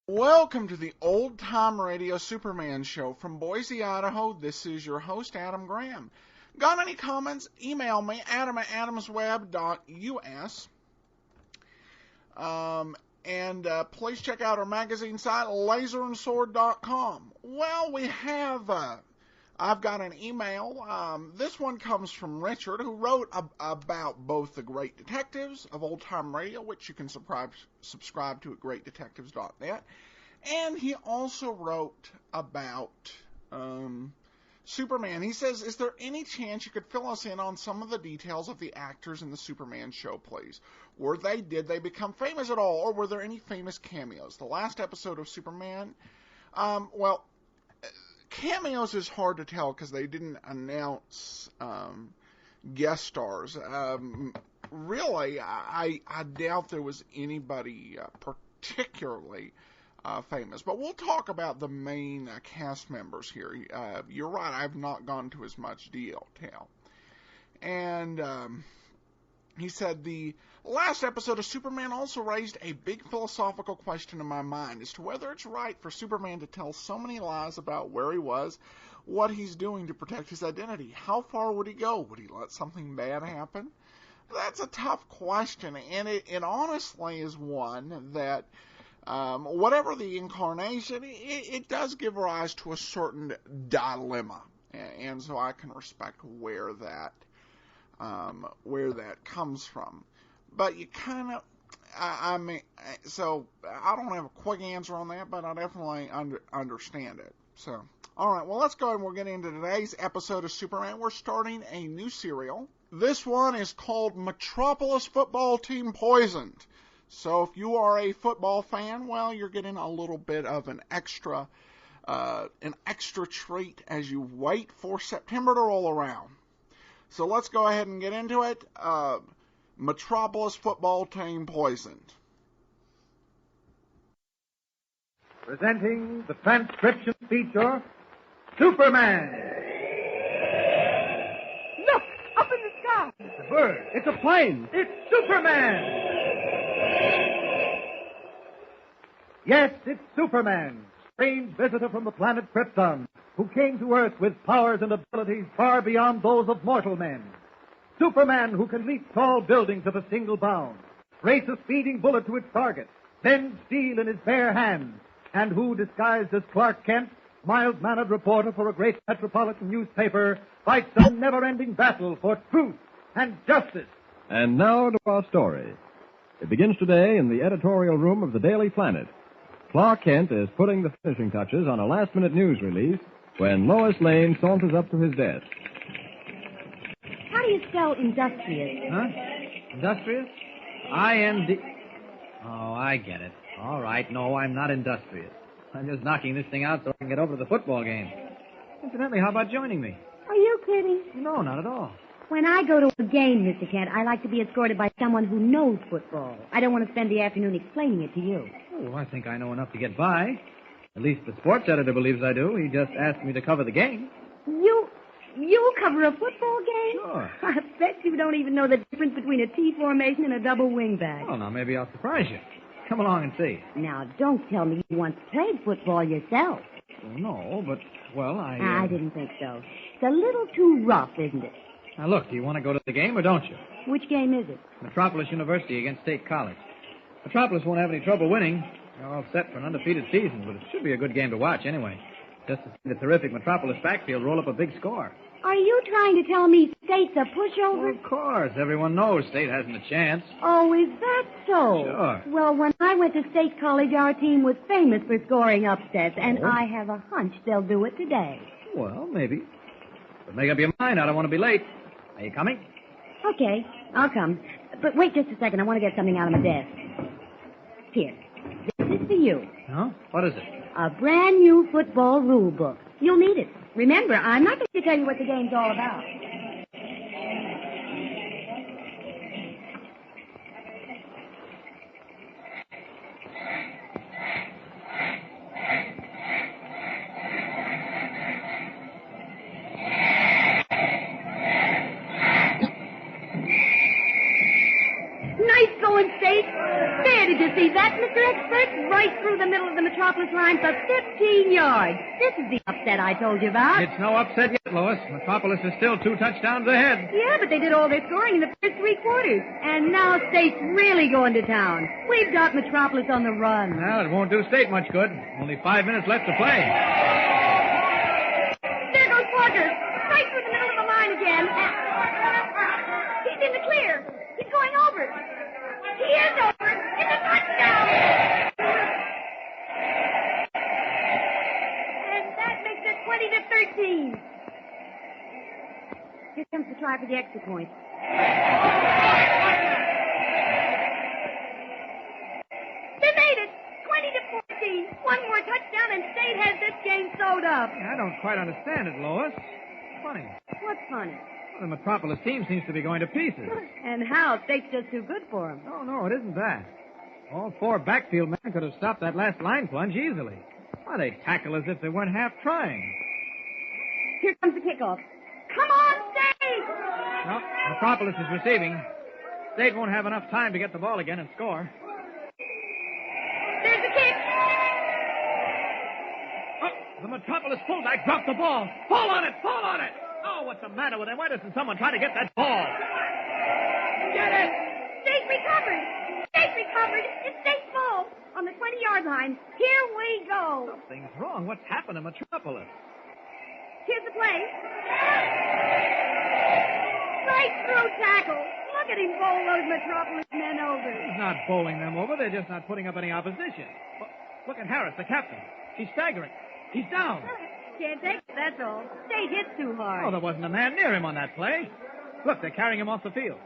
Welcome to the Old Time Radio Superman Show from Boise, Idaho. This is your host, Adam Graham. Got any comments? Email me, adam@adamsweb.us. And please check out our magazine site, laserandsword.com. Well, I've got an email. This one comes from Richard, who wrote about both the Great Detectives of Old Time Radio, which you can subscribe to at greatdetectives.net. And he also wrote about Superman. He says, is there any chance you could fill us in on some of the details of the actors in the Superman show, please? Did they become famous at all, or were there any famous cameos? The last episode of Superman, cameos is hard to tell because they didn't announce guest stars. Really, I doubt there was anybody particularly famous. But we'll talk about the main cast members here. You're right, I've not gone to as much detail. And he said, the last episode of Superman also raised a big philosophical question in my mind as to whether it's right for Superman to tell so many lies about where he was, what he's doing to protect his identity. How far would he go? Would he let something bad happen? That's a tough question, and it honestly is one that, whatever the incarnation, it does give rise to a certain dilemma, and so I can respect where that comes from. But you kind of, so I don't have a quick answer on that, but I definitely understand it. So, all right, well, let's go ahead and we'll get into today's episode of Superman. We're starting a new serial. This one is called Metropolis Football Team Poisoned. So if you are a football fan, well, you're getting a little bit of an extra treat as you wait for September to roll around. So let's go ahead and get into it. Metropolis Football Team Poisoned. Presenting the transcription feature, Superman. Look, up in the sky. It's a bird. It's a plane. It's Superman. Yes, it's Superman, strange visitor from the planet Krypton, who came to Earth with powers and abilities far beyond those of mortal men. Superman, who can leap tall buildings at a single bound, race a speeding bullet to its target, bend steel in his bare hands, and who, disguised as Clark Kent, mild-mannered reporter for a great metropolitan newspaper, fights a never-ending battle for truth and justice. And now to our story. It begins today in the editorial room of the Daily Planet. Clark Kent is putting the finishing touches on a last-minute news release when Lois Lane saunters up to his desk. How do you spell industrious? Huh? Industrious? I-N-D... Oh, I get it. All right, no, I'm not industrious. I'm just knocking this thing out so I can get over to the football game. Incidentally, how about joining me? Are you kidding? No, not at all. When I go to a game, Mr. Kent, I like to be escorted by someone who knows football. I don't want to spend the afternoon explaining it to you. Oh, I think I know enough to get by. At least the sports editor believes I do. He just asked me to cover the game. You cover a football game? Sure. I bet you don't even know the difference between a T formation and a double wingback. Well, now, maybe I'll surprise you. Come along and see. Now, don't tell me you once played football yourself. Well, no, but, well, I didn't think so. It's a little too rough, isn't it? Now, look, do you want to go to the game or don't you? Which game is it? Metropolis University against State College. Metropolis won't have any trouble winning. They're all set for an undefeated season, but it should be a good game to watch anyway. Just to see the terrific Metropolis backfield roll up a big score. Are you trying to tell me State's a pushover? Well, of course. Everyone knows State hasn't a chance. Oh, is that so? Sure. Well, when I went to State College, our team was famous for scoring upsets, and I have a hunch they'll do it today. Well, maybe. But make up your mind. I don't want to be late. Are you coming? Okay, I'll come. But wait just a second. I want to get something out of my desk. Here. This is for you. Huh? What is it? A brand new football rule book. You'll need it. Remember, I'm not going to tell you what the game's all about. Nice going, State. There, did you see that, Mr. Expert? Right through through the middle of the Metropolis line for 15 yards. This is the upset I told you about. It's no upset yet, Lois. Metropolis is still 2 touchdowns ahead. Yeah, but they did all their scoring in the first 3 quarters. And now State's really going to town. We've got Metropolis on the run. Well, it won't do State much good. Only 5 minutes left to play. There goes Parker. Right through the middle of the line again. He's in the clear. He's going over. He is over. It's a touchdown. And that makes it 20-13. Here comes the try for the extra point. They made it. 20-14. One more touchdown and State has this game sewed up. I don't quite understand it, Lois. Funny. What's funny? Well, the Metropolis team seems to be going to pieces. And how? State's just too good for him. No, it isn't that. All 4 backfield men could have stopped that last line plunge easily. Why, they tackle as if they weren't half trying. Here comes the kickoff. Come on, State! Well, Metropolis is receiving. State won't have enough time to get the ball again and score. There's the kick. Oh, the Metropolis fullback dropped the ball. Fall on it! Fall on it! Oh, what's the matter with him? Why doesn't someone try to get that ball? Get it! State recovered. State recovered. It's State's ball on the 20-yard line. Here we go. Something's wrong. What's happened to Metropolis? Here's the play. Right through tackle. Look at him bowl those Metropolis men over. He's not bowling them over. They're just not putting up any opposition. Look at Harris, the captain. He's staggering. He's down. Can't take it, that's all. State hits too hard. Oh, there wasn't a man near him on that play. Look, they're carrying him off the field.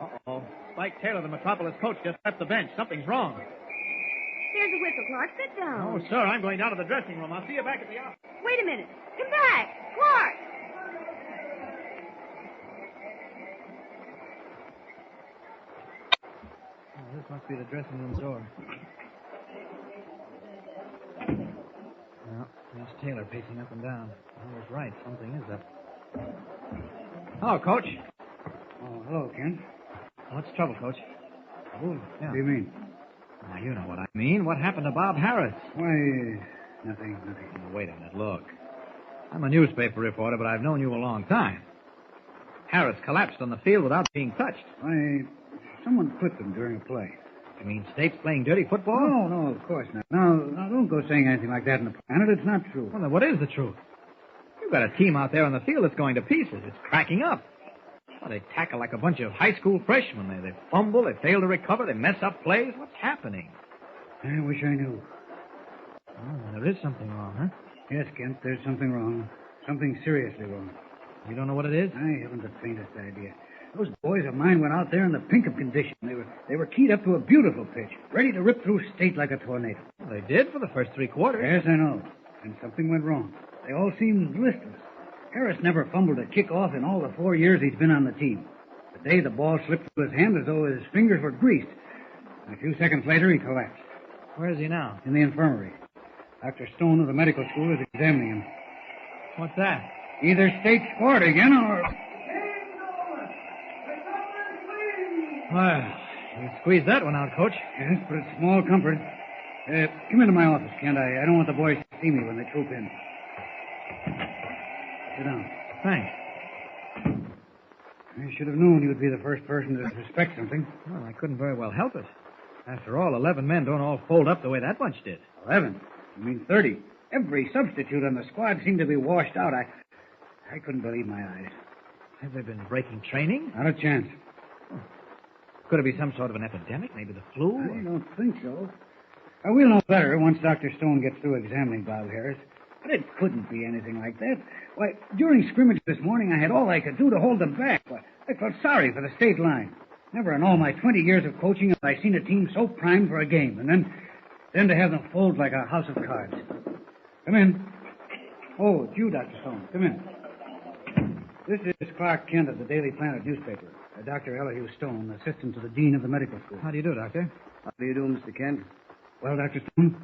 Uh-oh. Spike Taylor, the Metropolis coach, just left the bench. Something's wrong. There's a whistle, Clark. Sit down. Oh, sir, I'm going down to the dressing room. I'll see you back at the office. Wait a minute. Come back. Clark. Oh, this must be the dressing room door. Well, there's Taylor pacing up and down. I was right. Something is up. Hello, Coach. Oh, hello, Ken. What's the trouble, Coach? Oh, Yeah. what do you mean? Now, you know what I mean. What happened to Bob Harris? Why, nothing. Now, wait a minute. Look. I'm a newspaper reporter, but I've known you a long time. Harris collapsed on the field without being touched. Why, someone clipped him during a play. You mean State's playing dirty football? No, of course not. Now, don't go saying anything like that in the planet. It's not true. Well, then what is the truth? You've got a team out there on the field that's going to pieces. It's cracking up. Well, they tackle like a bunch of high school freshmen. They fumble, they fail to recover, they mess up plays. What's happening? I wish I knew. Oh, there is something wrong, huh? Yes, Kent, there's something wrong. Something seriously wrong. You don't know what it is? I haven't the faintest idea. Those boys of mine went out there in the pink of condition. They were keyed up to a beautiful pitch, ready to rip through State like a tornado. Well, they did for the first 3 quarters. Yes, I know. And something went wrong. They all seemed listless. Harris never fumbled a kickoff in all the 4 years he's been on the team. Today, the ball slipped through his hand as though his fingers were greased. And a few seconds later, he collapsed. Where is he now? In the infirmary. Dr. Stone of the medical school is examining him. What's that? Either State scored again or... Well, you squeezed that one out, Coach. Yes, but it's small comfort. Come into my office, Kent. I don't want the boys to see me when they troop in. Sit down. Thanks. I should have known you'd be the first person to suspect something. Well, I couldn't very well help it. After all, 11 men don't all fold up the way that bunch did. 11? You mean 30? Every substitute on the squad seemed to be washed out. I couldn't believe my eyes. Have they been breaking training? Not a chance. Could it be some sort of an epidemic? Maybe the flu? I don't think so. We'll know better once Dr. Stone gets through examining Bob Harris. But it couldn't be anything like that. Why, during scrimmage this morning, I had all I could do to hold them back. Why, I felt sorry for the state line. Never in all my 20 years of coaching have I seen a team so primed for a game, and then to have them fold like a house of cards. Come in. Oh, it's you, Dr. Stone. Come in. This is Clark Kent of the Daily Planet newspaper. Dr. Elihu Stone, assistant to the dean of the medical school. How do you do, Doctor? How do you do, Mr. Kent? Well, Dr. Stone?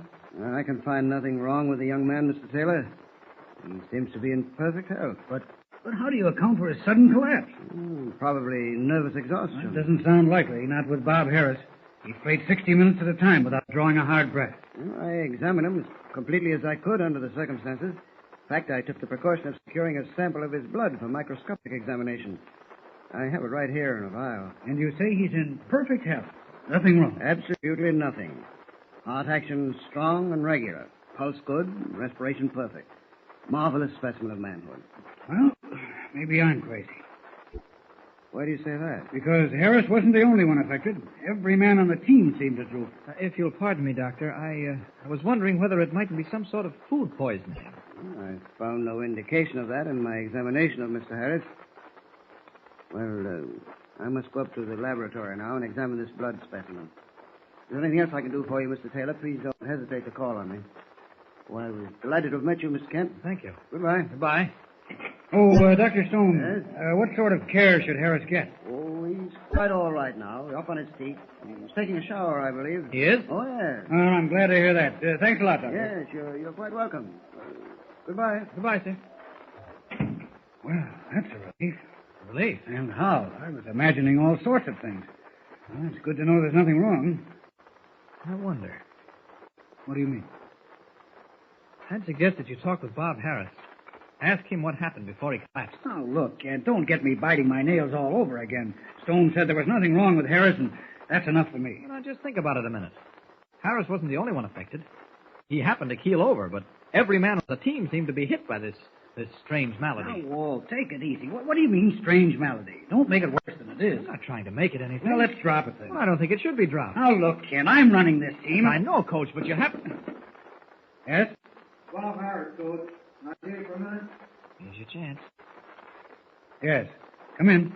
I can find nothing wrong with the young man, Mr. Taylor. He seems to be in perfect health. But how do you account for his sudden collapse? Probably nervous Well, exhaustion. it doesn't sound likely, not with Bob Harris. He played 60 minutes at a time without drawing a hard breath. Well, I examined him as completely as I could under the circumstances. In fact, I took the precaution of securing a sample of his blood for microscopic examination. I have it right here in a vial. And you say he's in perfect health? Nothing wrong? Absolutely nothing. Heart action strong and regular. Pulse good, respiration perfect. Marvelous specimen of manhood. Well, maybe I'm crazy. Why do you say that? Because Harris wasn't the only one affected. Every man on the team seemed to droop. If you'll pardon me, Doctor, I was wondering whether it mightn't be some sort of food poisoning. I found no indication of that in my examination of Mr. Harris. Well, I must go up to the laboratory now and examine this blood specimen. Is there anything else I can do for you, Mr. Taylor? Please don't hesitate to call on me. Well, I was delighted to have met you, Mr. Kent. Thank you. Goodbye. Goodbye. Oh, Dr. Stone, Yes? what sort of care should Harris get? Oh, he's quite all right now. Up on his feet. He's taking a shower, I believe. He is? Oh, yes. Well, I'm glad to hear that. Thanks a lot, Doctor. Yes, you're quite welcome. Goodbye. Goodbye, sir. Well, that's a relief. Relief. And how? I was imagining all sorts of things. Well, it's good to know there's nothing wrong. I wonder. What do you mean? I'd suggest that you talk with Bob Harris. Ask him what happened before he collapsed. Oh, look, Kent, don't get me biting my nails all over again. Stone said there was nothing wrong with Harris, and that's enough for me. Well, now, just think about it a minute. Harris wasn't the only one affected. He happened to keel over, but every man on the team seemed to be hit by this strange malady. Now, Walt, take it easy. What do you mean, strange malady? Don't make it worse than it is. I'm not trying to make it anything. Well, let's drop it then. Well, I don't think it should be dropped. Now, look, Kent, I'm running this team. I know, Coach, but you have to... Yes? Bob Harris, Coach. Not here for a minute? Here's your chance. Yes. Come in.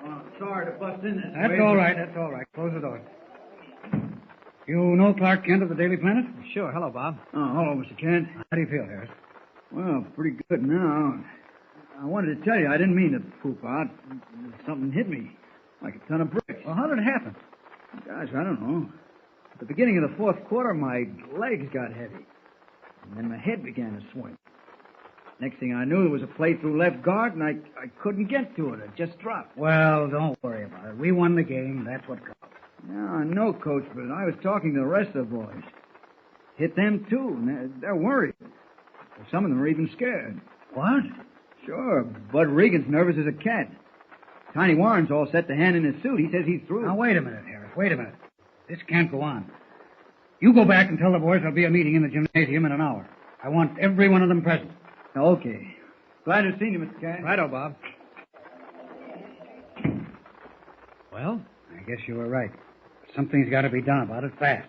Oh, sorry to bust in this That's all right. Close the door. You know Clark Kent of the Daily Planet? Sure. Hello, Bob. Oh, hello, Mr. Kent. How do you feel, Harris? Well, pretty good now. I wanted to tell you, I didn't mean to poop out. Something hit me, like a ton of bricks. Well, how did it happen? Gosh, I don't know. At the beginning of the fourth quarter, my legs got heavy. And then my head began to swing. Next thing I knew, there was a play through left guard, and I couldn't get to it. It just dropped. Well, don't worry about it. We won the game. That's what counts. Yeah, I know, Coach, but I was talking to the rest of the boys. Hit them, too, and they're worried. Some of them are even scared. What? Sure, Bud Regan's nervous as a cat. Tiny Warren's all set to hand in his suit. He says he's through. Now, wait a minute, Harris. Wait a minute. This can't go on. You go back and tell the boys there'll be a meeting in the gymnasium in an hour. I want every one of them present. Okay. Glad to see you, Mr. Kent. Righto, Bob. Well? I guess you were right. Something's got to be done about it fast.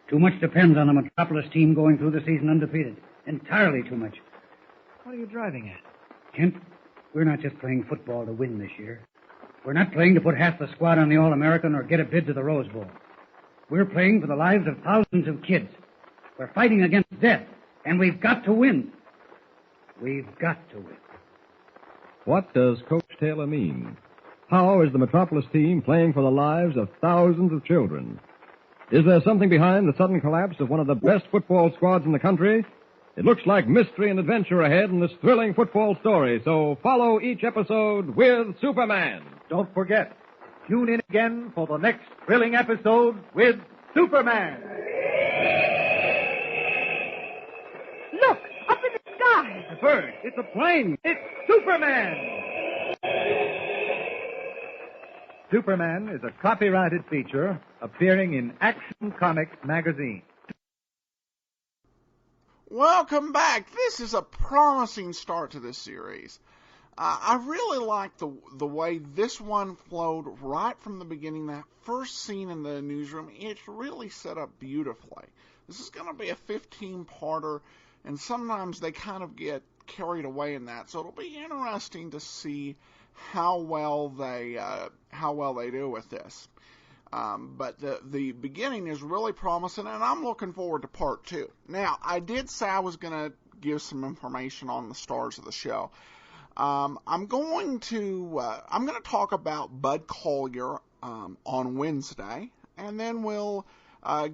Too much depends on the Metropolis team going through the season undefeated. Entirely too much. What are you driving at? Kent, we're not just playing football to win this year. We're not playing to put half the squad on the All-American or get a bid to the Rose Bowl. We're playing for the lives of thousands of kids. We're fighting against death, and we've got to win. We've got to win. What does Coach Taylor mean? How is the Metropolis team playing for the lives of thousands of children? Is there something behind the sudden collapse of one of the best football squads in the country? It looks like mystery and adventure ahead in this thrilling football story, so follow each episode with Superman. Don't forget, tune in again for the next thrilling episode with Superman. Look, up in the sky. A bird. It's a plane. It's Superman. Superman is a copyrighted feature appearing in Action Comics magazine. Welcome back. This is a promising start to this series. I really like the way this one flowed right from the beginning. That first scene in the newsroom, it's really set up beautifully. This is going to be a 15-parter, and sometimes they kind of get carried away in that. So it'll be interesting to see how well they do with this. But the beginning is really promising, and I'm looking forward to part 2. Now, I did say I was going to give some information on the stars of the show. I'm going to talk about Bud Collyer on Wednesday, and then we'll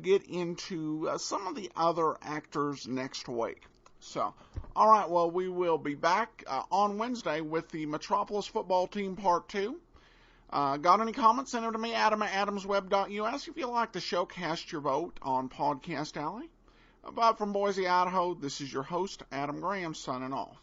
get into some of the other actors next week. So, all right, well, we will be back on Wednesday with the Metropolis football team part 2. Got any comments? Send them to me, Adam at adamsweb.us. If you like the show, cast your vote on Podcast Alley. But from Boise, Idaho, this is your host, Adam Graham, signing off.